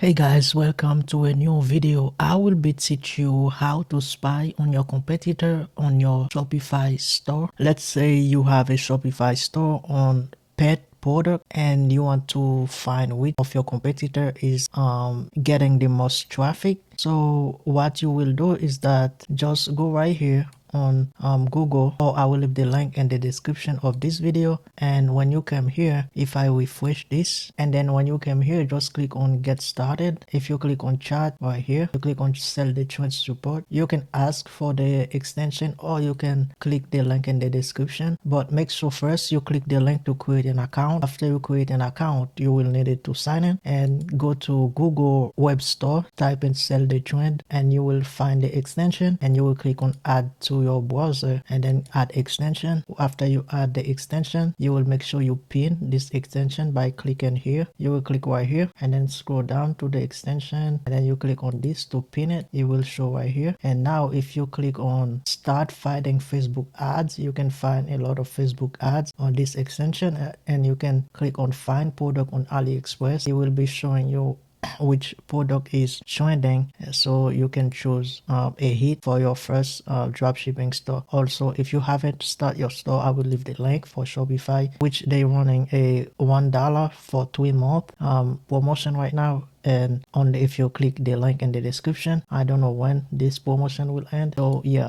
Hey guys, welcome to a new video. I will be teach you how to spy on your competitor on your Shopify store. Let's say you have a Shopify store on pet product and you want to find which of your competitor is getting the most traffic. So what you will do is that just go right here on Google, or I will leave the link in the description of this video. And when you come here, if I refresh this, and then when you come here, just click on get started. If you click on chat right here, you click on sell the trend support, you can ask for the extension or you can click the link in the description. But make sure first you click the link to create an account. After you create an account, you will need it to sign in and go to Google Web Store, type in sell the trend, and you will find the extension and you will click on add to your browser and then add extension. After you add the extension, you will make sure you pin this extension by clicking here. You will click right here and then scroll down to the extension and then you click on this to pin it. It will show right here. And now if you click on start finding Facebook ads, you can find a lot of Facebook ads on this extension, and you can click on find product on AliExpress. It will be showing you which product is trending, so you can choose a hit for your first dropshipping store. Also, if you haven't start your store, I will leave the link for Shopify, which they running a $1 for 3 month promotion right now. And only if you click the link in the description. I don't know when this promotion will end, so yeah,